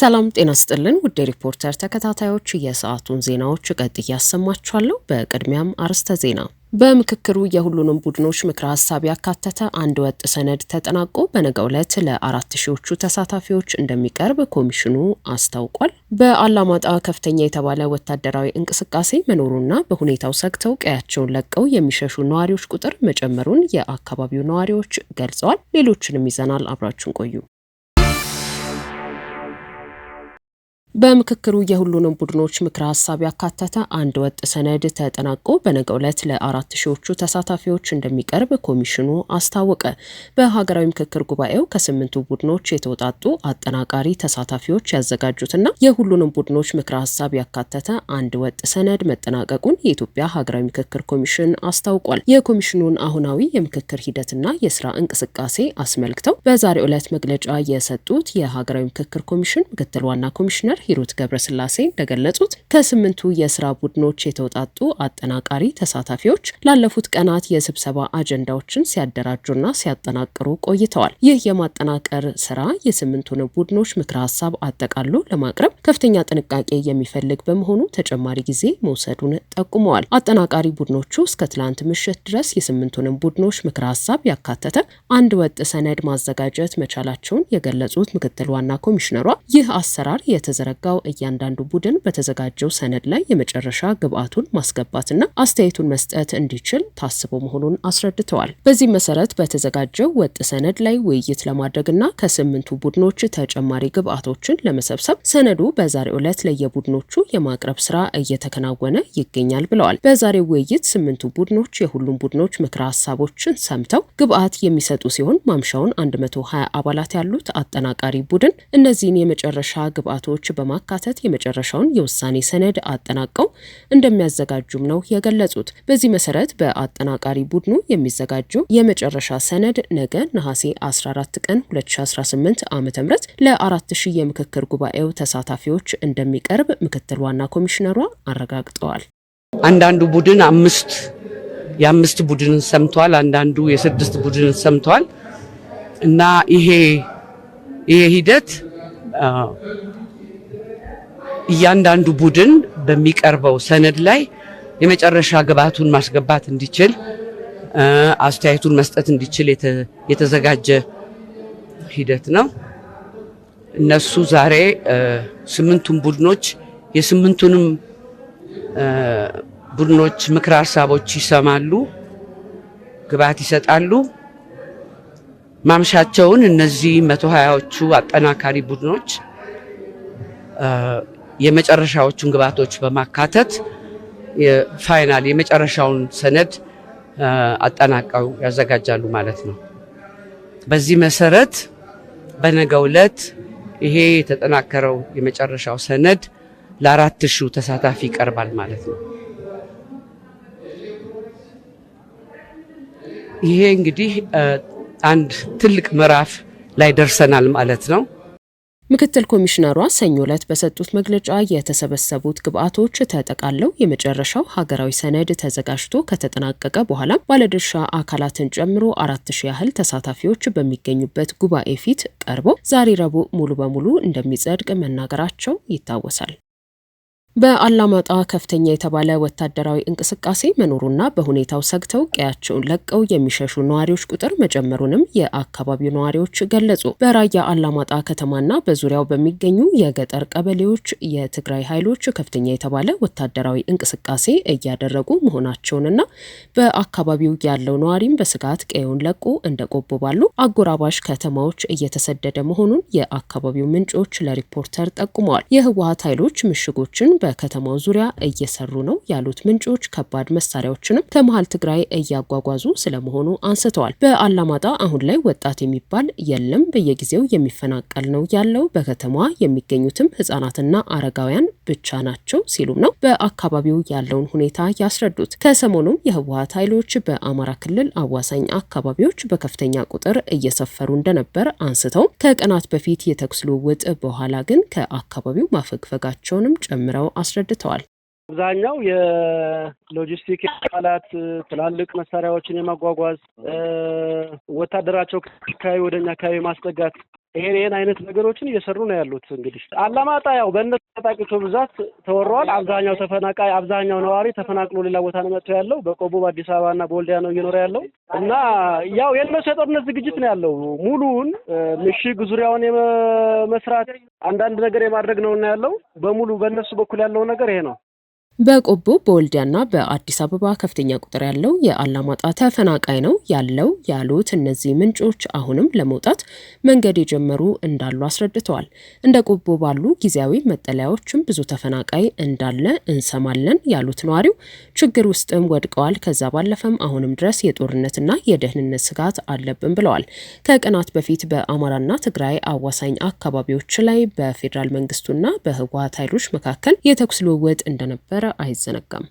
ሰላም ጤና ስጥልን ውድ ሪፖርተር ተከታታዮች የሰዓቱን ዜናዎች ቀጥዬ ያሰማችኋለሁ። በቅድሚያም አርዕስተ ዜና። በምክክሩ የሁሉንም ቡድኖች ምክረ ሀሳብ ያካተተ አንድ ወጥ ሰነድ ተጠናቆ በነገው ዕለት ለ4000ዎቹ ተሳታፊዎች እንደሚቀርብ ኮሚሽኑ አስታውቋል። በአላማጣ ከፍተኛ የተባለ ወታደራዊ እንቅስቃሴ መኖሩና በሁኔታው ሰግተው ቀያቸውን ለቀው የሚሸሹ ነዋሪዎች ቁጥር መጨመሩን የአካባቢው ነዋሪዎች ገልጸዋል። ሌሎችንም ይዘናል። አብራችሁን ቆዩ። በምክክሩ የሁሉንም ቡድኖች ምክረ ሀሳብ ያካተተ አንድ ወጥ ሰነድ ተጠናቆ በነገው ዕለት ለ4000ዎቹ ተሳታፊዎች እንደሚቀርብ ኮሚሽኑ አስታወቀ። በሀገራዊ ምክክር ጉባኤው ከ8ቱ ቡድኖች የተውጣጡ አጠናቃሪ ተሳታፊዎች ያዘጋጁትና የሁሉንም ቡድኖች ምክረ ሀሳብ ያካተተ አንድ ወጥ ሰነድ መጠናቀቁን የኢትዮጵያ ሀገራዊ ምክክር ኮሚሽን አስታውቋል። የኮሚሽኑን አሁናዊ የምክክር ሂደትና የስራ እንቅስቃሴ አስመልክተው በዛሬው ዕለት መግለጫ የሰጡት የሀገራዊ ምክክር ኮሚሽን ምክትል ዋና ኮሚሽነር ሂሩት ገብረስላሴ እንደገለጹት ከ8ቱ የስራ ቡድኖች የተውጣጡ አጠናቃሪ ተሳታፊዎች ላለፉት ቀናት የስብሰባ አጀንዳዎችን ሲያደራጁና ሲያጠናቅሩ ቆይተዋል። ይህ የማጠናቀር ስራ የ8ቱን ቡድኖች ምክረ ሀሳብ አጠቃሎ ለማቅረብ ከፍተኛ ጥንቃቄ የሚፈልግ በመሆኑ ተጨማሪ ጊዜ መውሰዱን ጠቁመዋል። አጠናቃሪ ቡድኖቹ እስከ ትላንት ምሽት ድረስ የ8ቱንም ቡድኖች ምክረ ሀሳብ ያካተተ አንድ ወጥ ሰነድ ማዘጋጀት መቻላቸውን የገለጹት ምክትል ዋና ኮሚሽነሯ ይህ አሰራር የተዘረጋው እያንዳንዱ ቡድን በተዘጋጀው ሰነድ ላይ የመጨረሻ ግብአቱን ማስገባትና አስተያየቱን መስጠት እንዲችል ታስቦ መሆኑን አስረድተዋል። በዚህ መሰረት በተዘጋጀው ወጥ ሰነድ ላይ ውይይት ለማድረግና ከ8ቱ ቡድኖች ተጨማሪ ግብአቶችን ለመሰብሰብ ሰነዱ በዛሬው ዕለት ለየቡድኖቹ የማቅረብ ስራ እየተከናወነ ይገኛል ብለዋል። በዛሬው ውይይት 8ቱ ቡድኖች የሁሉም ቡድኖች ምክረ ሀሳቦችን ሰምተው ግብአት የሚሰጡ ሲሆን ማምሻውን 120 አባላት ያሉት አጠናቃሪ ቡድን እነዚህን የመጨረሻ ግብአቶች በማካተት የመጨረሻውን የውሳኔ ሰነድ አጠናቀው እንደሚያዘጋጁም ነው የገለጹት። በዚህ መሰረት በአጠናቃሪ ቡድኑ የሚዘጋጀው የመጨረሻ ሰነድ ነገ ነሐሴ 14 ቀን 2018 ዓ.ም ለ4000 የምክክር ጉባኤው ተሳታፊዎች እንደሚቀርብ ምክትል ዋና ኮሚሽነሯ አረጋግጠዋል። አንዳንዱ ቡድን የአምስት ቡድንን ሰምቷል፣ አንዳንዱ የ6 ቡድንን ሰምቷል እና ይሄ ሂደት እያንዳንዱ ቡድን በሚቀርበው ሰነድ ላይ የመጨረሻ ግብአቱን ማስገባት እንዲችል አስተያየቱን መስጠት እንዲችል የተዘጋጀ ሂደት ነው። እነሱ ዛሬ 8ቱም ቡድኖች የ8ቱንም ቡድኖች ምክረ ሀሳቦች ይሰማሉ፣ ግብአት ይሰጣሉ። ማምሻቸውን እነዚህ 120ዎቹ አጠናካሪ ቡድኖች የመጨረሻዎቹን ግብአቶች በማካተት የፋይናል የመጨረሻውን ሰነድ አጠናቀው ያዘጋጃሉ ማለት ነው። በዚህ መሰረት በነገው ዕለት ይሄ የተጠናከረው የመጨረሻው ሰነድ ለ4000 ተሳታፊ ይቀርባል ማለት ነው። ይሄ እንግዲህ አንድ ትልቅ ምዕራፍ ላይ ደርሰናል ማለት ነው። ምክትል ኮሚሽነሯ ሰኞ ዕለት በሰጡት መግለጫ የተሰበሰቡት ግብአቶች ተጠቃለው የመጨረሻው ሀገራዊ ሰነድ ተዘጋጅቶ ከተጠናቀቀ በኋላ ባለድርሻ አካላትን ጨምሮ 4000 ያህል ተሳታፊዎች በሚገኙበት ጉባኤ ፊት ቀርቦ ዛሬ ረቡዕ ሙሉ በሙሉ እንደሚጸድቅ መናገራቸው ይታወሳል። በአላማጣ ከፍተኛ የተባለ ወታደራዊ እንቅስቃሴ መኖሩና በሁኔታው ሰግተው ቀያቸውን ለቀው የሚሸሹ ነዋሪዎች ቁጥር መጨመሩንም የአካባቢው ነዋሪዎች ገለጹ። በራያ አላማጣ ከተማና በዙሪያው በሚገኙ የገጠር ቀበሌዎች የትግራይ ኃይሎች ከፍተኛ የተባለ ወታደራዊ እንቅስቃሴ እያደረጉ መሆናቸውንና በአካባቢው ያለው ነዋሪም በስጋት ቀየውን ለቆ እንደ ቆቦ ባሉ አጎራባሽ ከተማዎች እየተሰደደ መሆኑን የአካባቢው ምንጮች ለሪፖርተር ጠቁመዋል። የህወሓት ኃይሎች ምሽጎችን በከተማው ዙሪያ እየሰሩ ነው ያሉት ምንጮች ከባድ መሳሪያዎችንም ከመሃል ትግራይ እያጓጓዙ ስለመሆኑ አንስተዋል። በአላማጣ አሁን ላይ ወጣት የሚባል የለም፣ በየጊዜው የሚፈናቀል ነው ያለው፣ በከተማዋ የሚገኙትም ህጻናትና አረጋውያን ብቻ ናቸው ሲሉም ነው በአካባቢው ያለውን ሁኔታ ያስረዱት። ከሰሞኑም የህወሓት ኃይሎች በአማራ ክልል አዋሳኝ አካባቢዎች በከፍተኛ ቁጥር እየሰፈሩ እንደነበር አንስተው ከቀናት በፊት የተኩስ ልውውጥ በኋላ ግን ከአካባቢው ማፈግፈጋቸውንም ጨምረው አስረድተዋል። አብዛኛው የሎጂስቲክ አካላት ትላልቅ መሳሪያዎችን የማጓጓዝ ወታደራቸው ከአካባቢ ወደኛ አካባቢ ማስጠጋት ይሄን አይነት ነገሮችን እየሰሩ ነው ያሉት። እንግዲህ አላማጣ ያው በእነሱ ታጣቂዎች ብዛት ተወረዋል። አብዛኛው ነዋሪ ተፈናቅሎ ሌላ ቦታ ነው መጥቶ ያለው። በቆቦ በአዲስ አበባና በወልዲያ ነው እየኖረ ያለው እና ያው የነሱ የጦርነት ዝግጅት ነው ያለው። ሙሉውን ምሽግ ዙሪያውን የመስራት አንዳንድ ነገር የማድረግ ነው ያለው። በሙሉ በእነሱ በኩል ያለው ነገር ይሄ ነው። በቆቦ በወልዲያና በአዲስ አበባ ከፍተኛ ቁጥር ያለው የአላማጣ ተፈናቃይ ነው ያለው ያሉት እነዚህ ምንጮች አሁንም ለመውጣት መንገድ የጀመሩ እንዳሉ አስረድተዋል። እንደ ቆቦ ባሉ ጊዜያዊ መጠለያዎችም ብዙ ተፈናቃይ እንዳለ እንሰማለን ያሉት ነዋሪው ችግር ውስጥም ወድቀዋል። ከዛ ባለፈም አሁንም ድረስ የጦርነትና የደህንነት ስጋት አለብን ብለዋል። ከቀናት በፊት በአማራና ትግራይ አዋሳኝ አካባቢዎች ላይ በፌዴራል መንግስቱና በህወሓት ኃይሎች መካከል የተኩስ ልውውጥ እንደነበረ አይዘነጋም።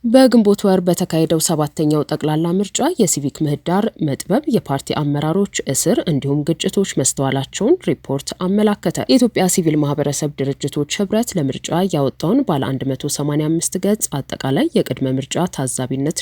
በግንቦት ወር በተካሄደው 7ኛው ጠቅላላ ምርጫ የሲቪክ ምህዳር መጥበብ፣ የፓርቲ አመራሮች እስር እንዲሁም ግጭቶች መስተዋላቸውን ሪፖርት አመላከተ። የኢትዮጵያ ሲቪል ማህበረሰብ ድርጅቶች ህብረት ለምርጫ ያወጣውን ባለ 185 ገጽ አጠቃላይ የቅድመ ምርጫ ታዛቢነት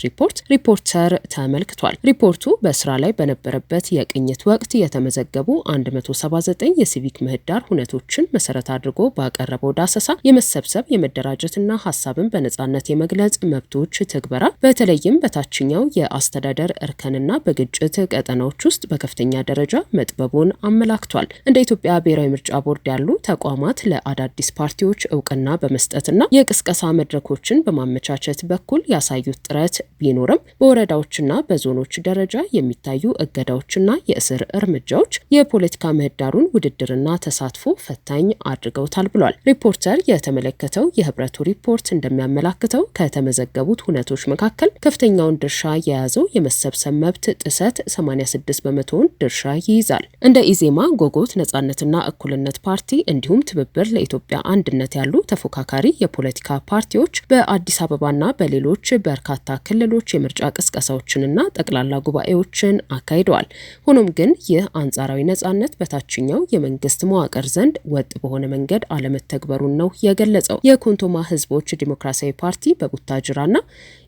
ሪፖርተር ተመልክቷል። ሪፖርቱ በስራ ላይ በነበረበት የቅኝት ወቅት የተመዘገቡ 179 የሲቪክ ምህዳር ሁነቶችን መሰረት አድርጎ ባቀረበው ዳሰሳ የመሰብሰብ የመደራጀትና ሀሳብን በነጻነት የመግለጽ መብት ትግበራ በተለይም በታችኛው የአስተዳደር እርከንና በግጭት ቀጠናዎች ውስጥ በከፍተኛ ደረጃ መጥበቡን አመላክቷል። እንደ ኢትዮጵያ ብሔራዊ ምርጫ ቦርድ ያሉ ተቋማት ለአዳዲስ ፓርቲዎች እውቅና በመስጠትና የቅስቀሳ መድረኮችን በማመቻቸት በኩል ያሳዩት ጥረት ቢኖርም በወረዳዎችና በዞኖች ደረጃ የሚታዩ እገዳዎችና የእስር እርምጃዎች የፖለቲካ ምህዳሩን ውድድርና ተሳትፎ ፈታኝ አድርገውታል ብሏል። ሪፖርተር የተመለከተው የህብረቱ ሪፖርት እንደሚያመላክተው ከተመዘገቡት ሁነቶች መካከል ከፍተኛውን ድርሻ የያዘው የመሰብሰብ መብት ጥሰት 86 በመቶውን ድርሻ ይይዛል። እንደ ኢዜማ፣ ጎጎት፣ ነጻነትና እኩልነት ፓርቲ እንዲሁም ትብብር ለኢትዮጵያ አንድነት ያሉ ተፎካካሪ የፖለቲካ ፓርቲዎች በአዲስ አበባና በሌሎች በርካታ ክልሎች የምርጫ ቅስቀሳዎችንና ጠቅላላ ጉባኤዎችን አካሂደዋል። ሆኖም ግን ይህ አንጻራዊ ነጻነት በታችኛው የመንግስት መዋቅር ዘንድ ወጥ በሆነ መንገድ አለመተግበሩን ነው የገለጸው። የኮንቶማ ህዝቦች ዲሞክራሲያዊ ፓርቲ በቡታጅራና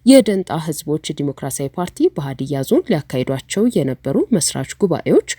የደንጣ ህዝቦች ዲሞክራሲያዊ ፓርቲ በሀዲያ ዞን ሊያካሂዷቸው የነበሩ መስራች ጉባኤዎች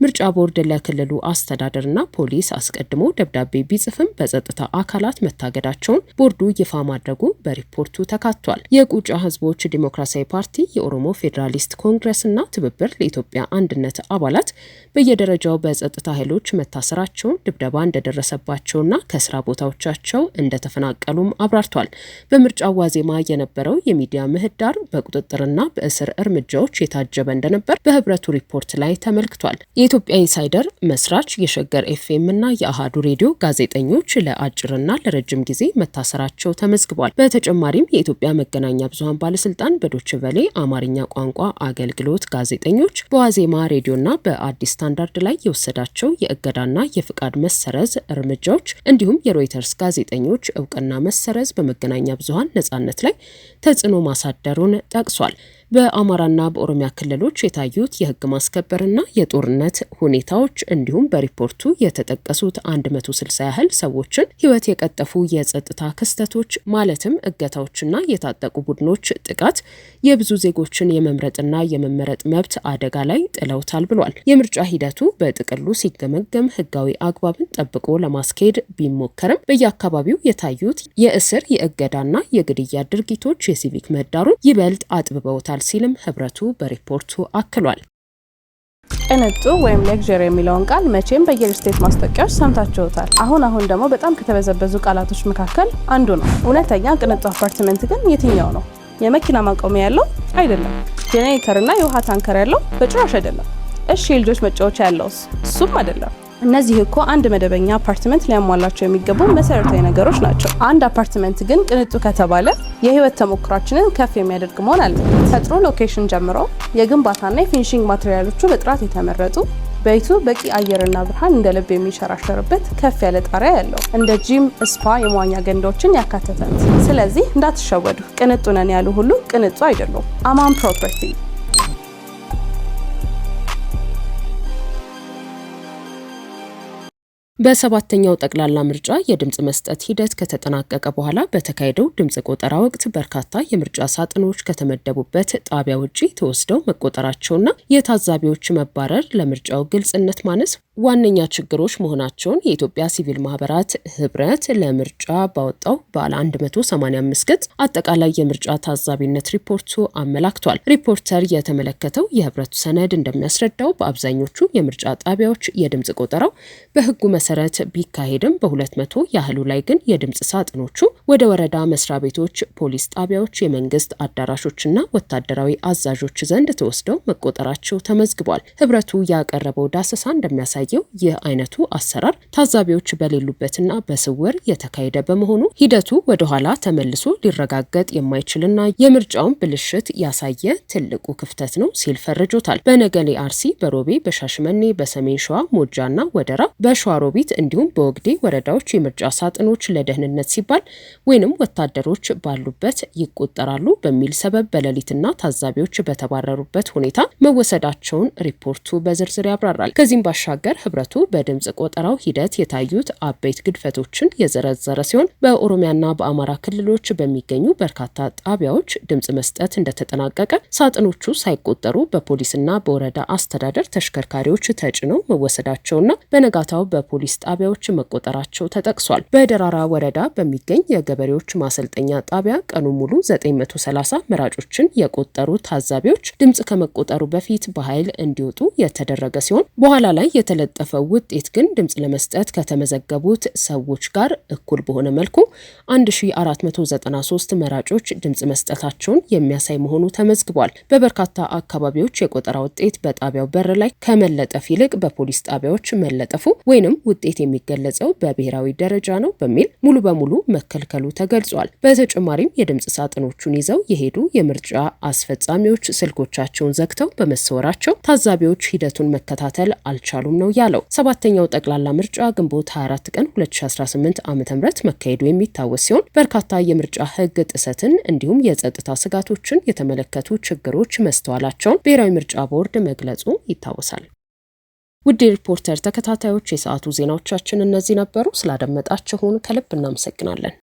ምርጫ ቦርድ ለክልሉ አስተዳደርና ፖሊስ አስቀድሞ ደብዳቤ ቢጽፍም በጸጥታ አካላት መታገዳቸውን ቦርዱ ይፋ ማድረጉ በሪፖርቱ ተካቷል። የቁጫ ህዝቦች ዲሞክራሲያዊ ፓርቲ፣ የኦሮሞ ፌዴራሊስት ኮንግረስና ትብብር ለኢትዮጵያ አንድነት አባላት በየደረጃው በጸጥታ ኃይሎች መታሰራቸውን፣ ድብደባ እንደደረሰባቸውና ከስራ ቦታዎቻቸው እንደተፈናቀሉም አብራርቷል። በምርጫው ዋዜማ የነበረው የሚዲያ ምህዳር በቁጥጥርና በእስር እርምጃዎች የታጀበ እንደነበር በህብረቱ ሪፖርት ላይ ተመልክቷል። የኢትዮጵያ ኢንሳይደር መስራች፣ የሸገር ኤፍኤም እና የአሃዱ ሬዲዮ ጋዜጠኞች ለአጭርና ለረጅም ጊዜ መታሰራቸው ተመዝግቧል። በተጨማሪም የኢትዮጵያ መገናኛ ብዙሃን ባለስልጣን በዶይቼ ቬለ አማርኛ ቋንቋ አገልግሎት ጋዜጠኞች፣ በዋዜማ ሬዲዮና በአዲስ ስታንዳርድ ላይ የወሰዳቸው የእገዳና የፍቃድ መሰረዝ እርምጃዎች እንዲሁም የሮይተርስ ጋዜጠኞች እውቅና መሰረዝ በመገናኛ ብዙሃን ነጻነት ላይ ተጽዕኖ ማሳደሩን ጠቅሷል። በአማራና በኦሮሚያ ክልሎች የታዩት የህግ ማስከበርና የጦርነት ሁኔታዎች እንዲሁም በሪፖርቱ የተጠቀሱት 160 ያህል ሰዎችን ህይወት የቀጠፉ የጸጥታ ክስተቶች ማለትም እገታዎችና የታጠቁ ቡድኖች ጥቃት የብዙ ዜጎችን የመምረጥና የመመረጥ መብት አደጋ ላይ ጥለውታል ብሏል። የምርጫ ሂደቱ በጥቅሉ ሲገመገም ህጋዊ አግባብን ጠብቆ ለማስኬድ ቢሞከርም በየአካባቢው የታዩት የእስር የእገዳና የግድያ ድርጊቶች የሲቪክ ምህዳሩን ይበልጥ አጥብበውታል ሲልም ህብረቱ በሪፖርቱ አክሏል። ቅንጡ ወይም ሌክዠሪ የሚለውን ቃል መቼም በየሪል ስቴት ማስታወቂያዎች ሰምታችሁታል። አሁን ደግሞ በጣም ከተበዘበዙ ቃላቶች መካከል አንዱ ነው። እውነተኛ ቅንጡ አፓርትመንት ግን የትኛው ነው? የመኪና ማቆሚያ ያለው አይደለም። ጄኔሬተርና የውሃ ታንከር ያለው በጭራሽ አይደለም። እሺ የልጆች መጫወቻ ያለውስ? እሱም አይደለም። እነዚህ እኮ አንድ መደበኛ አፓርትመንት ሊያሟላቸው የሚገቡ መሰረታዊ ነገሮች ናቸው። አንድ አፓርትመንት ግን ቅንጡ ከተባለ የህይወት ተሞክሯችንን ከፍ የሚያደርግ መሆን አለበት። ከጥሩ ሎኬሽን ጀምሮ የግንባታና የፊኒሺንግ ማቴሪያሎቹ በጥራት የተመረጡ፣ ቤቱ በቂ አየርና ብርሃን እንደ ልብ የሚሸራሸርበት ከፍ ያለ ጣሪያ ያለው፣ እንደ ጂም፣ ስፓ፣ የመዋኛ ገንዳዎችን ያካተተ። ስለዚህ እንዳትሸወዱ፣ ቅንጡ ነን ያሉ ሁሉ ቅንጡ አይደሉም። አማን ፕሮፐርቲ። በሰባተኛው ጠቅላላ ምርጫ የድምጽ መስጠት ሂደት ከተጠናቀቀ በኋላ በተካሄደው ድምጽ ቆጠራ ወቅት በርካታ የምርጫ ሳጥኖች ከተመደቡበት ጣቢያ ውጪ ተወስደው መቆጠራቸውና የታዛቢዎች መባረር ለምርጫው ግልጽነት ማነስ ዋነኛ ችግሮች መሆናቸውን የኢትዮጵያ ሲቪል ማህበራት ህብረት ለምርጫ ባወጣው ባለ 185 ገጽ አጠቃላይ የምርጫ ታዛቢነት ሪፖርቱ አመላክቷል። ሪፖርተር የተመለከተው የህብረቱ ሰነድ እንደሚያስረዳው በአብዛኞቹ የምርጫ ጣቢያዎች የድምጽ ቆጠራው በህጉ መሰረት ቢካሄድም በ200 ያህሉ ላይ ግን የድምጽ ሳጥኖቹ ወደ ወረዳ መስሪያ ቤቶች፣ ፖሊስ ጣቢያዎች፣ የመንግስት አዳራሾችና ወታደራዊ አዛዦች ዘንድ ተወስደው መቆጠራቸው ተመዝግቧል። ህብረቱ ያቀረበው ዳሰሳ እንደሚያሳየው ይህ አይነቱ አሰራር ታዛቢዎች በሌሉበትና በስውር የተካሄደ በመሆኑ ሂደቱ ወደ ኋላ ተመልሶ ሊረጋገጥ የማይችልና የምርጫውን ብልሽት ያሳየ ትልቁ ክፍተት ነው ሲል ፈርጆታል። በነገሌ አርሲ፣ በሮቤ፣ በሻሽመኔ፣ በሰሜን ሸዋ ሞጃና ወደራ፣ በሸዋሮቢት እንዲሁም በወግዴ ወረዳዎች የምርጫ ሳጥኖች ለደህንነት ሲባል ወይንም ወታደሮች ባሉበት ይቆጠራሉ በሚል ሰበብ በሌሊትና ታዛቢዎች በተባረሩበት ሁኔታ መወሰዳቸውን ሪፖርቱ በዝርዝር ያብራራል። ከዚህም ባሻገር ህብረቱ በድምጽ ቆጠራው ሂደት የታዩት አበይት ግድፈቶችን የዘረዘረ ሲሆን በኦሮሚያና በአማራ ክልሎች በሚገኙ በርካታ ጣቢያዎች ድምጽ መስጠት እንደተጠናቀቀ ሳጥኖቹ ሳይቆጠሩ በፖሊስና በወረዳ አስተዳደር ተሽከርካሪዎች ተጭነው መወሰዳቸውና በነጋታው በፖሊስ ጣቢያዎች መቆጠራቸው ተጠቅሷል። በደራራ ወረዳ በሚገኝ የገበሬዎች ማሰልጠኛ ጣቢያ ቀኑ ሙሉ 930 መራጮችን የቆጠሩ ታዛቢዎች ድምጽ ከመቆጠሩ በፊት በኃይል እንዲወጡ የተደረገ ሲሆን በኋላ ላይ የተለጠፈው ውጤት ግን ድምጽ ለመስጠት ከተመዘገቡት ሰዎች ጋር እኩል በሆነ መልኩ 1493 መራጮች ድምጽ መስጠታቸውን የሚያሳይ መሆኑ ተመዝግቧል። በበርካታ አካባቢዎች የቆጠራ ውጤት በጣቢያው በር ላይ ከመለጠፍ ይልቅ በፖሊስ ጣቢያዎች መለጠፉ ወይንም ውጤት የሚገለጸው በብሔራዊ ደረጃ ነው በሚል ሙሉ በሙሉ መከልከሉ ተገልጿል። በተጨማሪም የድምጽ ሳጥኖቹን ይዘው የሄዱ የምርጫ አስፈጻሚዎች ስልኮቻቸውን ዘግተው በመሰወራቸው ታዛቢዎች ሂደቱን መከታተል አልቻሉም ነው ያለው። 7ኛው ጠቅላላ ምርጫ ግንቦት 24 ቀን 2018 ዓ.ም መካሄዱ የሚታወስ ሲሆን በርካታ የምርጫ ህግ ጥሰትን እንዲሁም የጸጥታ ስጋቶችን የተመለከቱ ችግሮች መስተዋላቸውን ብሔራዊ ምርጫ ቦርድ መግለጹ ይታወሳል። ውድ ሪፖርተር ተከታታዮች የሰዓቱ ዜናዎቻችን እነዚህ ነበሩ። ስላደመጣችሁን ከልብ እናመሰግናለን።